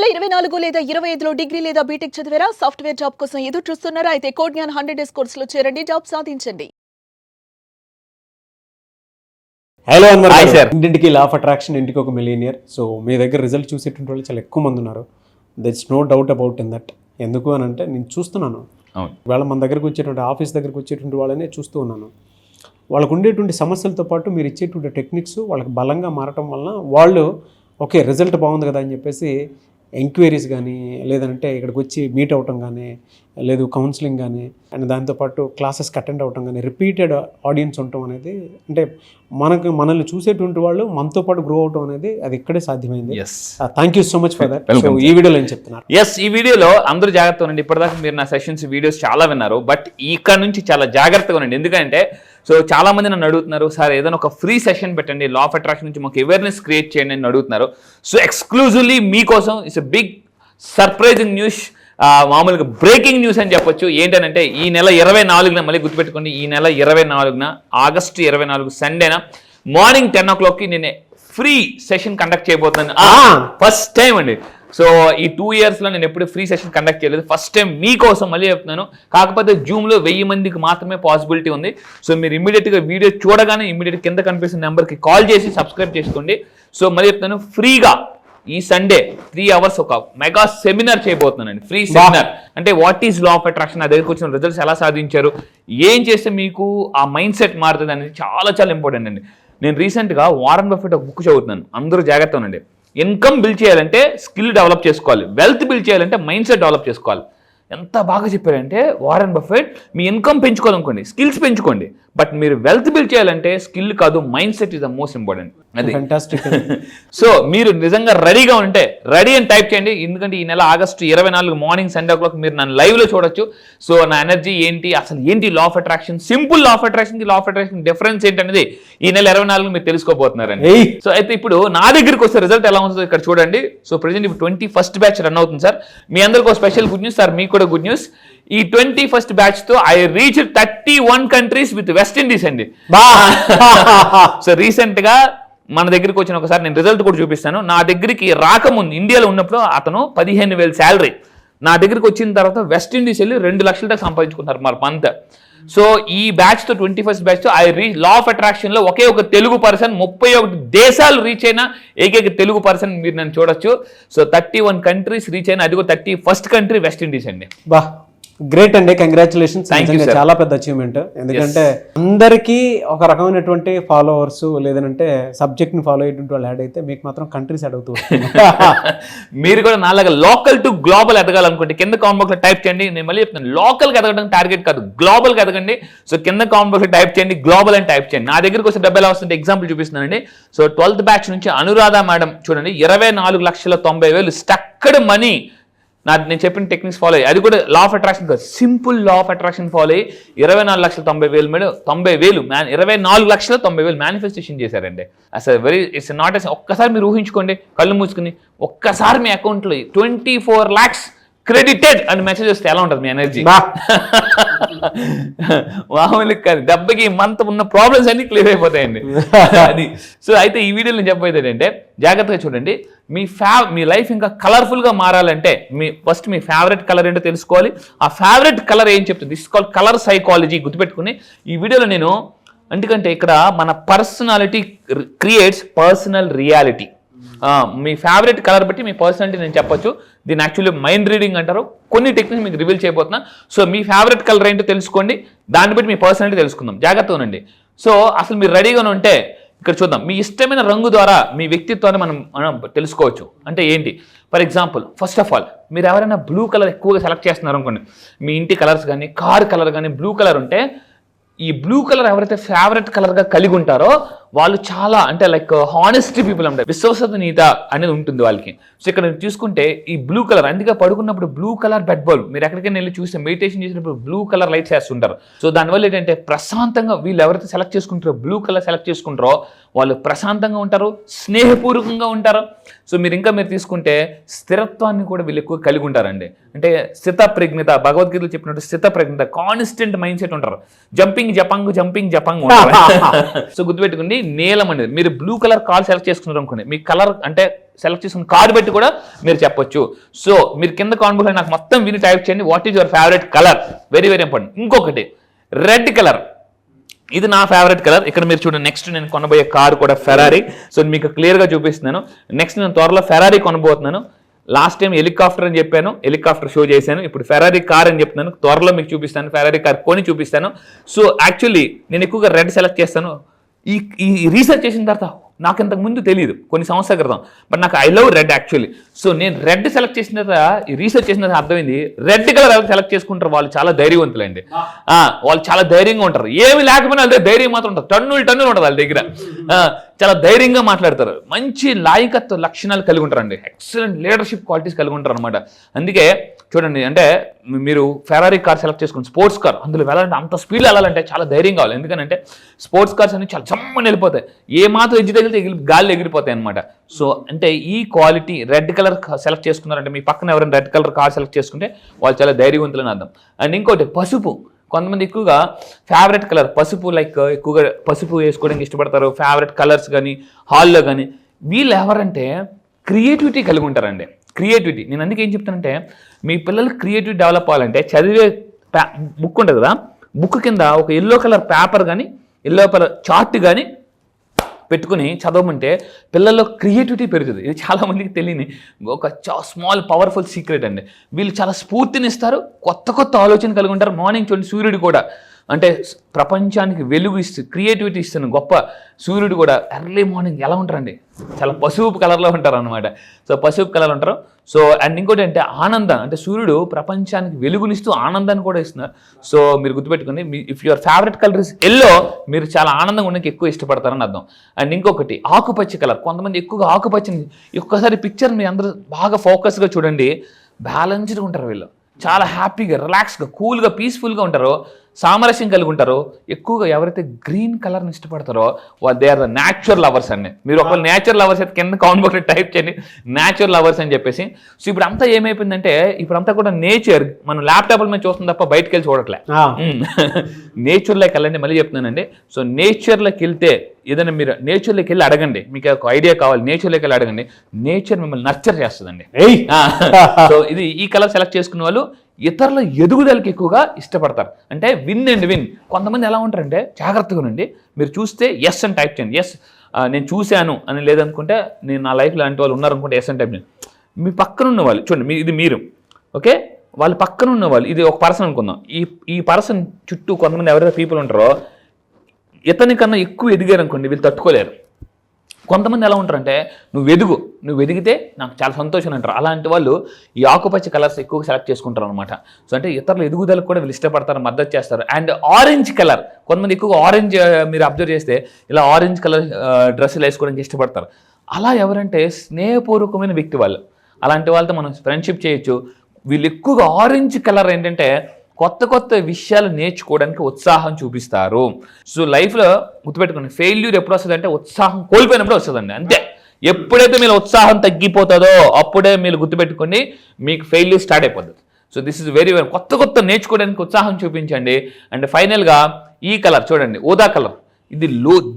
2024 లేదా 25లో డిగ్రీ లేదా బీటెక్ చదివారా? సాఫ్ట్వేర్ జాబ్ కోసం ఎదురు చూస్తున్నారా? అయితే కోడ్ జ్ఞాన్ 100 డేస్ కోర్సులో చేరండి, జాబ్ సాధించండి. Hello Anwar hi sir. ఇంటింటికి లా ఆఫ్ అట్రాక్షన్, ఇంటికి ఒక మిలియనియర్. సో మీ దగ్గర రిజల్ట్ చూసేటువంటి వాళ్ళు చాలా ఎక్కువ మంది ఉన్నారు. That's no doubt about in that. ఎందుకు అని అంటే నేను చూస్తున్నాను, ఇవాళ మన దగ్గరకు వచ్చేటువంటి ఆఫీస్ దగ్గరకు వచ్చేటువంటి వాళ్ళనే చూస్తూ ఉన్నాను. వాళ్ళకు ఉండేటువంటి సమస్యలతో పాటు మీరు ఇచ్చేటువంటి టెక్నిక్స్ వాళ్ళకి బలంగా మారటం వలన వాళ్ళు ఓకే రిజల్ట్ బాగుంది కదా అని చెప్పేసి ఎంక్వైరీస్ కానీ లేదంటే ఇక్కడికి వచ్చి మీట్ అవ్వటం కానీ లేదు కౌన్సిలింగ్ కానీ అండ్ దాంతోపాటు క్లాసెస్కి అటెండ్ అవ్వటం కానీ రిపీటెడ్ ఆడియన్స్ ఉండటం అనేది అంటే మనల్ని చూసేటువంటి వాళ్ళు మనతో పాటు గ్రో అవటం అనేది అది ఇక్కడే సాధ్యమైంది. Thank you so much for that. So ఈ వీడియోలో ఏం చెప్తున్నారు? ఈ వీడియోలో అందరూ జాగ్రత్తగా ఉండండి. ఇప్పటిదాకా మీరు నా సెషన్స్ వీడియోస్ చాలా విన్నారు, బట్ ఇక్కడ నుంచి చాలా జాగ్రత్తగా ఉండండి. ఎందుకంటే సో చాలా మంది నన్ను అడుగుతున్నారు, సార్ ఏదైనా ఒక ఫ్రీ సెషన్ పెట్టండి, లా ఆఫ్ అట్రాక్షన్ నుంచి మాకు అవేర్నెస్ క్రియేట్ చేయండి అని అడుగుతున్నారు. సో ఎక్స్క్లూజివ్లీ మీకోసం it's a big surprising news, మామూలుగా బ్రేకింగ్ న్యూస్ అని చెప్పొచ్చు. ఏంటంటే ఈ నెల 24న, మళ్ళీ గుర్తుపెట్టుకోండి, ఈ నెల 24న ఆగస్టు 24 సండేన మార్నింగ్ 10 o'clockకి నేను ఫ్రీ సెషన్ కండక్ట్ చేయబోతున్నాను. ఫస్ట్ టైం అండి. సో ఈ 2 yearsలో నేను ఎప్పుడు ఫ్రీ సెషన్ కండక్ట్ చేయలేదు, ఫస్ట్ టైం మీకోసం మళ్ళీ చెప్తున్నాను. కాకపోతే జూమ్లో 1000 మందికి మాత్రమే పాసిబిలిటీ ఉంది. సో మీరు ఇమీడియట్గా వీడియో చూడగానే ఇమీడియట్ కింద కనిపిస్తున్న నెంబర్కి కాల్ చేసి సబ్స్క్రైబ్ చేసుకోండి. సో మళ్ళీ చెప్తున్నాను, ఫ్రీగా ఈ సండే 3 hours ఒక మెగా సెమినార్ చేయబోతున్నానండి. ఫ్రీ సెమినార్ అంటే what is law of attraction, నా దగ్గరికి వచ్చిన రిజల్ట్స్ ఎలా సాధించారు, ఏం చేస్తే మీకు ఆ మైండ్ సెట్ మారుతుంది అనేది చాలా చాలా ఇంపార్టెంట్ అండి. నేను రీసెంట్గా వారన్ బఫెట్ ఒక బుక్ చదువుతున్నాను, అందరూ జాగ్రత్తగా ఉండండి. ఇన్కమ్ బిల్డ్ చేయాలంటే స్కిల్ డెవలప్ చేసుకోవాలి, వెల్త్ బిల్డ్ చేయాలంటే మైండ్ సెట్ డెవలప్ చేసుకోవాలి. ఎంత బాగా చెప్పారంటే వారన్ బఫెట్, మీ ఇన్కమ్ పెంచుకోవాలనుకోండి, స్కిల్స్ పెంచుకోండి, బట్ మీరు వెల్త్ బిల్డ్ చేయాలంటే స్కిల్ కాదు, mind set is the most important. అది ఫ్యాంటాస్టిక్. సో మీరు నిజంగా రెడీగా ఉంటే రెడీ అని టైప్ చేయండి. ఎందుకంటే ఈ నెల ఆగస్టు 24 మార్నింగ్ 10 o'clock మీరు నన్ను లైవ్లో చూడొచ్చు. సో నా ఎనర్జీ ఏంటి, అసలు ఏంటి law of attraction, simple law of అట్రాక్షన్కి లా ఆఫ్ అట్రాక్షన్ డిఫరెన్స్ ఏంటనేది ఈ నెల 24 మీరు తెలుసుకోబోతున్నారండి. సో అయితే ఇప్పుడు నా దగ్గరికి వస్తే రిజల్ట్ ఎలా ఉంటుందో ఇక్కడ చూడండి. సో ప్రెజెంట్ ఇప్పుడు 21st బ్యాచ్ రన్ అవుతుంది సార్. మీ అందరికీ ఒక స్పెషల్ గుడ్ న్యూస్ సార్, మీకు కూడా గుడ్ న్యూస్. ఈ 21st బ్యాచ్ తో I reach 31 countries with west Indies అండి. సో రీసెంట్ గా మన దగ్గరికి వచ్చిన ఒకసారి నేను రిజల్ట్ కూడా చూపిస్తాను. నా దగ్గరికి రాకముందు ఇండియాలో ఉన్నప్పుడు అతను 15,000 శాలరీ, నా దగ్గరికి వచ్చిన తర్వాత వెస్ట్ ఇండీస్ వెళ్ళి 2 లక్షల దాకా సంపాదించుకుంటారు మరి మంత్. సో ఈ బ్యాచ్ తో 21st బ్యాచ్ తో I reach law of attraction లో ఒకే ఒక తెలుగు పర్సన్ 31 దేశాలు రీచ్ అయిన ఏకైక తెలుగు పర్సన్ మీరు నన్ను చూడొచ్చు. సో 31 countries రీచ్ అయిన, అది కూడా 31st country వెస్ట్ ఇండీస్ అండి. బా గ్రేట్ అండి, కంగ్రాచులేషన్స్. చాలా పెద్ద అచీవ్మెంట్. ఎందుకంటే అందరికీ ఒక రకమైనటువంటి ఫాలోవర్స్ లేదంటే సబ్జెక్ట్ ని ఫాలో అయ్యేటువంటి వాళ్ళు యాడ్ అయితే మీకు మాత్రం కంట్రీస్ యాడ్ అవుతూ మీరు కూడా నాలాగా లోకల్ టు గ్లోబల్ ఎదగాలనుకుంటే కింద కామెంట్ బాక్స్ లో టైప్ చేయండి. నేను మళ్ళీ చెప్తాను, లోకల్ కి ఎదగడం టార్గెట్ కాదు, గ్లోబల్ కి ఎదగండి. సో కింద కామెంట్ బాక్స్ లో టైప్ చేయండి, గ్లోబల్ అని టైప్ చేయండి. నా దగ్గరికి వస్తే డబ్బు ఎలా వస్తుంటే ఎగ్జాంపుల్ చూపిస్తున్నానండి. సో 12th బ్యాచ్ నుంచి అనురాధ మేడం చూడండి, 24,90,000 స్టక్డ్ మనీ. నేను చెప్పిన టెక్నిక్స్ ఫాలో అయ్యి, అది కూడా లా ఆఫ్ అట్రాక్షన్ కాదు, simple law of attraction follow అయ్యి 24,90,000 మేడం 24,90,000 మేనిఫెస్టేషన్ చేశారండి. అసలు ఇట్స్ నాట్ ఒక్కసారి మీరు ఊహించుకోండి, కళ్ళు మూసుకుని ఒక్కసారి మీ అకౌంట్లో 24 lakhs క్రెడిటెడ్ అని మెసేజ్ వస్తే ఎలా ఉంటుంది మీ ఎనర్జీ? మామూలు కాదు, దెబ్బకి మంత్ ఉన్న ప్రాబ్లమ్స్ అన్ని క్లియర్ అయిపోతాయండి. అది సో అయితే ఈ వీడియోలో నేను చెప్పేది ఏంటంటే జాగ్రత్తగా చూడండి. మీ లైఫ్ ఇంకా కలర్ఫుల్గా మారాలంటే ఫస్ట్ మీ ఫేవరెట్ కలర్ ఏంటో తెలుసుకోవాలి. ఆ ఫేవరెట్ కలర్ ఏం చెప్తుంది, దిస్ కాల్ కలర్ సైకాలజీ. గుర్తుపెట్టుకుని ఈ వీడియోలో నేను, ఎందుకంటే ఇక్కడ మన పర్సనాలిటీ క్రియేట్స్ పర్సనల్ రియాలిటీ. మీ ఫేవరెట్ కలర్ బట్టి మీ పర్సనాలిటీ నేను చెప్పొచ్చు. దీన్ని యాక్చువల్లీ మైండ్ రీడింగ్ అంటారు. కొన్ని టెక్నిక్స్ మీకు రివీల్ చేయబోతున్నా. సో మీ ఫేవరెట్ కలర్ ఏంటో తెలుసుకోండి, దాన్ని బట్టి మీ పర్సనాలిటీ తెలుసుకుందాం. జాగ్రత్తగా ఉండండి. సో అసలు మీరు రెడీగా ఉంటే ఇక్కడ చూద్దాం. మీ ఇష్టమైన రంగు ద్వారా మీ వ్యక్తిత్వాన్ని మనం తెలుసుకోవచ్చు. అంటే ఏంటి, for example first of all మీరు ఎవరైనా బ్లూ కలర్ ఎక్కువగా సెలెక్ట్ చేస్తున్నారు అనుకోండి, మీ ఇంటి కలర్స్ కానీ కార్ కలర్ కానీ బ్లూ కలర్ ఉంటే, ఈ బ్లూ కలర్ ఎవరైతే ఫేవరెట్ కలర్గా కలిగి ఉంటారో వాళ్ళు చాలా అంటే లైక్ హానెస్టీ పీపుల్ అంటే విశ్వసనీయత అనేది ఉంటుంది వాళ్ళకి. సో ఇక్కడ చూసుకుంటే ఈ బ్లూ కలర్, అందుకే పడుకున్నప్పుడు బ్లూ కలర్ బెడ్ బల్బ్ మీరు ఎక్కడికైనా వెళ్ళి చూస్తే మెడిటేషన్ చేసినప్పుడు బ్లూ కలర్ లైట్స్ వేస్తుంటారు. సో దానివల్ల ఏంటంటే ప్రశాంతంగా, వీళ్ళు ఎవరైతే సెలెక్ట్ చేసుకుంటారో బ్లూ కలర్ సెలెక్ట్ చేసుకుంటారో వాళ్ళు ప్రశాంతంగా ఉంటారు, స్నేహపూర్వకంగా ఉంటారు. సో మీరు తీసుకుంటే స్థిరత్వాన్ని కూడా వీళ్ళు ఎక్కువ కలిగి ఉంటారండి. అంటే స్థిత ప్రజ్ఞత, భగవద్గీతలో చెప్పినట్టు స్థిత ప్రజ్ఞత, కాన్స్టెంట్ మైండ్ సెట్ ఉంటారు. జంపింగ్ జపాంగ్ ఉంటారు. సో గుర్తుపెట్టుకోండి, గుర్తుపెట్టుకోండి, నీలం అనేది మీరు బ్లూ కలర్ కార్ సెలెక్ట్ చేసుకున్నారు అనుకోండి, మీ కలర్ అంటే సెలెక్ట్ చేసుకున్న కార్ పెట్టి కూడా మీరు చెప్పొచ్చు. సో మీరు కింద కామెంట్ బాక్స్లో నాకు మొత్తం విని టైప్ చేయండి, what is your favourite colour. Very very important. ఇంకొకటి రెడ్ కలర్, ఇది నా ఫేవరెట్ కలర్. ఇక్కడ మీరు చూడండి, నెక్స్ట్ నేను కొనబోయే కార్ కూడా ఫెరారీ. సో మీకు క్లియర్గా చూపిస్తున్నాను. నెక్స్ట్ నేను త్వరలో ఫెరారీ కొనబోతున్నాను. లాస్ట్ టైం హెలికాప్టర్ అని చెప్పాను, హెలికాప్టర్ షో చేశాను. ఇప్పుడు ఫెరారీ కార్ అని చెప్తున్నాను, త్వరలో మీకు చూపిస్తాను. ఫెరారీ కార్ కొని చూపిస్తాను. సో యాక్చువల్లీ నేను ఎక్కువగా రెడ్ సెలెక్ట్ చేస్తాను. ఈ రీసెర్చ్ చేసిన తర్వాత నాకు ఇంతకు ముందు తెలియదు, కొన్ని సంవత్సరాల క్రితం, బట్ నాకు I love red actually. So నేను రెడ్ సెలెక్ట్ చేసిన తర్వాత, ఈ రీసెర్చ్ చేసిన తర్వాత అర్థమైంది, రెడ్ కలర్ ఎవరు సెలెక్ట్ చేసుకుంటారు వాళ్ళు చాలా ధైర్యవంతులండి. వాళ్ళు చాలా ధైర్యంగా ఉంటారు, ఏమి లేకపోయినా వాళ్ళ ధైర్యం మాత్రం ఉంటారు, టన్నులు ఉంటుంది వాళ్ళ దగ్గర. చాలా ధైర్యంగా మాట్లాడతారు, మంచి నాయకత్వ లక్షణాలు కలిగి ఉంటారండి, ఎక్సలెంట్ లీడర్షిప్ క్వాలిటీస్ కలిగి ఉంటారు అనమాట. అందుకే చూడండి, అంటే మీరు ఫెరారీ కార్ సెలెక్ట్ చేసుకుని స్పోర్ట్స్ కార్, అందులో వెళ్ళాలంటే అంత స్పీడ్లో వెళ్ళాలంటే చాలా ధైర్యం కావాలి. ఎందుకంటే స్పోర్ట్స్ కార్స్ అన్ని చాలా జమ్మని వెళ్ళిపోతాయి, ఏ మాత్రం ఎగ్గి తగిలితే గాలి ఎగిరిపోతాయి అనమాట. సో అంటే ఈ క్వాలిటీ రెడ్ కలర్ సెలెక్ట్ చేసుకున్నారంటే, మీ పక్కన ఎవరైనా రెడ్ కలర్ కార్ సెలెక్ట్ చేసుకుంటే వాళ్ళు చాలా ధైర్యవంతులని అర్థం. అండ్ ఇంకోటి పసుపు, కొంతమంది ఎక్కువగా ఫేవరెట్ కలర్ పసుపు, లైక్ ఎక్కువగా పసుపు వేసుకోవడానికి ఇష్టపడతారు, ఫేవరెట్ కలర్స్ కానీ హాల్లో కానీ. వీళ్ళు ఎవరంటే క్రియేటివిటీ కలిగి ఉంటారండి. క్రియేటివిటీ, నేను అందుకే ఏం చెప్తానంటే, మీ పిల్లలు క్రియేటివిటీ డెవలప్ అవ్వాలంటే చదివే బుక్ ఉంటుంది కదా, బుక్ కింద ఒక ఎల్లో కలర్ పేపర్ కానీ ఎల్లో కలర్ చార్ట్ కానీ పెట్టుకుని చదవమంటే పిల్లల్లో క్రియేటివిటీ పెరుగుతుంది. ఇది చాలామందికి తెలియని ఒక స్మాల్ పవర్ఫుల్ సీక్రెట్ అండి. వీళ్ళు చాలా స్ఫూర్తినిస్తారు, కొత్త కొత్త ఆలోచన కలిగి ఉంటారు. మార్నింగ్ చూడండి, సూర్యుడు కూడా అంటే ప్రపంచానికి వెలుగు ఇస్తూ క్రియేటివిటీ ఇస్తున్న గొప్ప సూర్యుడు కూడా ఎర్లీ మార్నింగ్ ఎలా ఉంటారండి, చాలా పసుపు కలర్లో ఉంటారు అనమాట. సో పసుపు కలర్ ఉంటారు. సో అండ్ ఇంకోటి అంటే ఆనందం, అంటే సూర్యుడు ప్రపంచానికి వెలుగునిస్తూ ఆనందాన్ని కూడా ఇస్తున్నారు. సో మీరు గుర్తుపెట్టుకోండి, if your favourite colour is yellow, మీరు చాలా ఆనందంగా ఉండడానికి ఎక్కువ ఇష్టపడతారని అర్థం. అండ్ ఇంకొకటి ఆకుపచ్చ కలర్, కొంతమంది ఎక్కువగా ఆకుపచ్చని, ఒక్కసారి పిక్చర్ మీ అందరూ బాగా ఫోకస్గా చూడండి, బ్యాలెన్స్డ్గా ఉంటారు వీళ్ళు, చాలా హ్యాపీగా రిలాక్స్గా కూల్గా పీస్ఫుల్గా ఉంటారో, సామరస్యం కలిగి ఉంటారో. ఎక్కువగా ఎవరైతే గ్రీన్ కలర్ని ఇష్టపడతారో they are the natural lovers అండి. మీరు ఒకవేళ న్యాచురల్ లవర్స్ అయితే కింద కామెంట్ బాక్స్లో టైప్ చేయండి న్యాచురల్ లవర్స్ అని చెప్పేసి. సో ఇప్పుడు అంతా ఏమైపోయిందంటే, ఇప్పుడంతా కూడా నేచర్ మనం ల్యాప్టాప్ల మీద చూస్తుంది తప్ప బయటకు వెళ్ళి చూడట్లే. నేచర్లోకి వెళ్ళండి, మళ్ళీ చెప్తున్నానండి. సో నేచర్లోకి వెళ్తే ఏదైనా మీరు నేచర్లోకి వెళ్ళి అడగండి, మీకు ఒక ఐడియా కావాలి, నేచర్లోకి వెళ్ళి అడగండి, నేచర్ మిమ్మల్ని నర్చర్ చేస్తుందండి. సో ఇది ఈ కలర్ సెలెక్ట్ చేసుకున్న వాళ్ళు ఇతరుల ఎదుగుదలకి ఎక్కువగా ఇష్టపడతారు. అంటే విన్ అండ్ విన్. కొంతమంది ఎలా ఉంటారంటే, జాగ్రత్తగా ఉండండి, మీరు చూస్తే ఎస్ అని టైప్ చేయండి. ఎస్ నేను చూశాను అని లేదనుకుంటే, నేను నా లైఫ్లో లాంటి వాళ్ళు ఉన్నారనుకుంటే ఎస్ అని టైప్ చేయండి. మీ పక్కన ఉన్న వాళ్ళు చూడండి, ఇది మీరు ఓకే, వాళ్ళ పక్కన ఉన్న వాళ్ళు, ఇది ఒక పర్సన్ అనుకుందాం. ఈ పర్సన్ చుట్టూ కొంతమంది ఎవరైతే పీపుల్ ఉంటారో, ఇతని కన్నా ఎక్కువ ఎదిగారు అనుకోండి, వీళ్ళు తట్టుకోలేరు. కొంతమంది ఎలా ఉంటారంటే, నువ్వు ఎదిగితే నాకు చాలా సంతోషం అంటారు. అలాంటి వాళ్ళు ఈ ఆకుపచ్చ కలర్స్ ఎక్కువగా సెలెక్ట్ చేసుకుంటారు అనమాట. సో అంటే ఇతరుల ఎదుగుదలకు కూడా వీళ్ళు ఇష్టపడతారు, మద్దతు చేస్తారు. అండ్ ఆరెంజ్ కలర్, కొంతమంది ఎక్కువగా ఆరెంజ్, మీరు అబ్జర్వ్ చేస్తే ఇలా ఆరెంజ్ కలర్ డ్రెస్సులు వేసుకోవడానికి ఇష్టపడతారు. అలా ఎవరంటే స్నేహపూర్వకమైన వ్యక్తి వాళ్ళు, అలాంటి వాళ్ళతో మనం ఫ్రెండ్షిప్ చేయొచ్చు. వీళ్ళు ఎక్కువగా ఆరెంజ్ కలర్ ఏంటంటే కొత్త కొత్త విషయాలు నేర్చుకోవడానికి ఉత్సాహం చూపిస్తారు. సో లైఫ్లో గుర్తుపెట్టుకోండి, ఫెయిల్యూర్ ఎప్పుడు వస్తుంది అంటే ఉత్సాహం కోల్పోయినప్పుడు వస్తుందండి, అంతే. ఎప్పుడైతే మీరు ఉత్సాహం తగ్గిపోతుందో అప్పుడే మీరు గుర్తుపెట్టుకోండి, మీకు ఫెయిల్యూర్ స్టార్ట్ అయిపోతుంది. So this is very very, కొత్త కొత్త నేర్చుకోవడానికి ఉత్సాహం చూపించండి. అండ్ ఫైనల్గా ఈ కలర్ చూడండి, ఊదా కలర్, ఇది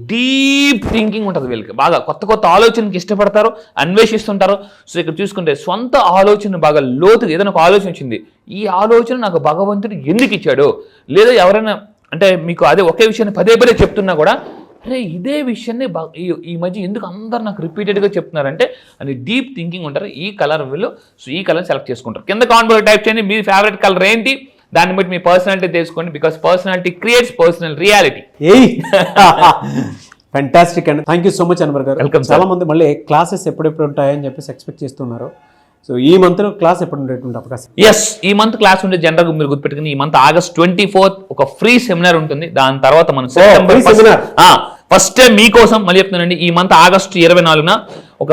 డీప్ థింకింగ్ ఉంటుంది వీళ్ళకి, బాగా కొత్త కొత్త ఆలోచనకి ఇష్టపడతారు, అన్వేషిస్తుంటారు. సో ఇక్కడ చూసుకుంటే సొంత ఆలోచన బాగా లోతుగా, ఏదైనా ఒక ఆలోచన వచ్చింది, ఈ ఆలోచన నాకు భగవంతుడు ఎందుకు ఇచ్చాడు, లేదా ఎవరైనా అంటే మీకు అదే ఒకే విషయాన్ని పదే పదే చెప్తున్నా కూడా, అరే ఇదే విషయాన్ని ఈ మధ్య ఎందుకు అందరు నాకు రిపీటెడ్గా చెప్తున్నారంటే, అని డీప్ థింకింగ్ ఉంటారు ఈ కలర్ వీళ్ళు. సో ఈ కలర్ సెలెక్ట్ చేసుకుంటారు. కింద కామెంట్ టైప్ చేయండి మీ ఫేవరెట్ కలర్ ఏంటి, దాన్ని బట్టి మీ పర్సనాలిటీ తెలుసుకోండి. Because personality creates personal reality. Fantastic అండి, thank you so much Anwar garu. Welcome. చాలా మంది మళ్ళీ క్లాసెస్ ఎప్పుడెప్పుడు ఉంటాయని చెప్పేసి ఎక్స్పెక్ట్ చేస్తున్నారు. సో ఈ మంత్ క్లాస్ ఎప్పుడు ఉండేటువంటి అవకాశం? ఎస్, ఈ మంత్ క్లాస్ ఉంటే జనరల్గా మీరు గుర్తుపెట్టుకుని, ఈ మంత్ August 24th ఒక ఫ్రీ సెమినార్ ఉంటుంది. దాని తర్వాత మనం ఫస్ట్ టైం మీకోసం మళ్ళీ చెప్తున్నానండి, ఈ మంత్ August 24న ఒక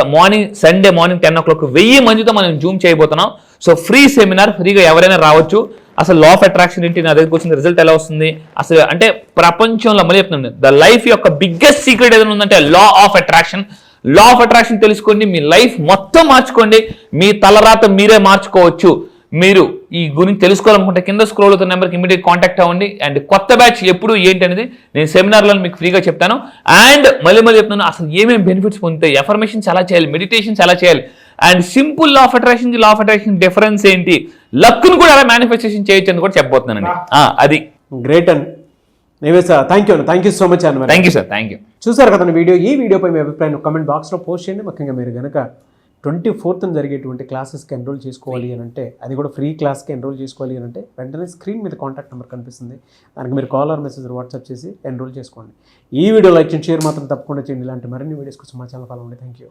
సండే మార్నింగ్ 10 o'clock 1000 మందితో మనం జూమ్ చేయబోతున్నాం. సో ఫ్రీ సెమినార్, ఫ్రీగా ఎవరైనా రావచ్చు. అసలు లా ఆఫ్ అట్రాక్షన్ ఏంటి, నా దగ్గరకు వచ్చిన రిజల్ట్ ఎలా వస్తుంది, అసలు అంటే ప్రపంచంలో మళ్ళీ చెప్తున్నాను, ద లైఫ్ యొక్క బిగ్గెస్ట్ సీక్రెట్ ఏదైనా ఉందంటే లా of attraction. Law of attraction తెలుసుకోండి, మీ లైఫ్ మొత్తం మార్చుకోండి, మీ తలరాత మీరే మార్చుకోవచ్చు. మీరు ఈ గురించి తెలుసుకోవాలనుకుంటే కింద స్క్రోల్ అవుతున్న నెంబర్కి ఇమీడియట్ కాంటాక్ట్ అవ్వండి. అండ్ కొత్త బ్యాచ్ ఎప్పుడు ఏంటి అనేది నేను సెమినార్లో మీకు ఫ్రీగా చెప్తాను. అండ్ మళ్ళీ చెప్తాను అసలు ఏమేమి బెనిఫిట్స్ పొందుతాయి, ఎఫర్మేషన్స్ ఎలా చేయాలి, మెడిటేషన్స్ ఎలా చేయాలి, and simple law of attraction కి లా ఆఫ్ అట్రాక్షన్ డిఫరెన్స్ ఏంటి, లక్ను కూడా ఎలా మేనిఫెస్టేషన్ చేయొచ్చు అని కూడా చెప్పబోతున్నానండి. అది గ్రేట్ అండి. నేమే sir thank you so much అన్న. Thank you sir, thank you. చూసారు కదా వీడియో. ఈ వీడియోపై మీ అభిప్రాయం కామెంట్ బాక్స్లో పోస్ట్ చేయండి. ముఖ్యంగా మీరు కనుక 24th జరిగేటువంటి క్లాసెస్కి ఎన్రోల్ చేసుకోవాలి అని అంటే, అది కూడా ఫ్రీ క్లాస్కి ఎన్రోల్ చేసుకోవాలి అని అంటే వెంటనే స్క్రీన్ మీద కాంటాక్ట్ నెంబర్ కనిపిస్తుంది, దానికి మీరు కాల్ ఆర్ మెసేజ్ వాట్సాప్ చేసి ఎన్రోల్ చేసుకోండి. ఈ వీడియో లైక్ చేయండి, షేర్ మాత్రం తప్పకుండా చేయండి. ఇలాంటి మరిన్ని వీడియోస్ కోసం మా ఛానల్ ఫాలో అవ్వండి. Thank you.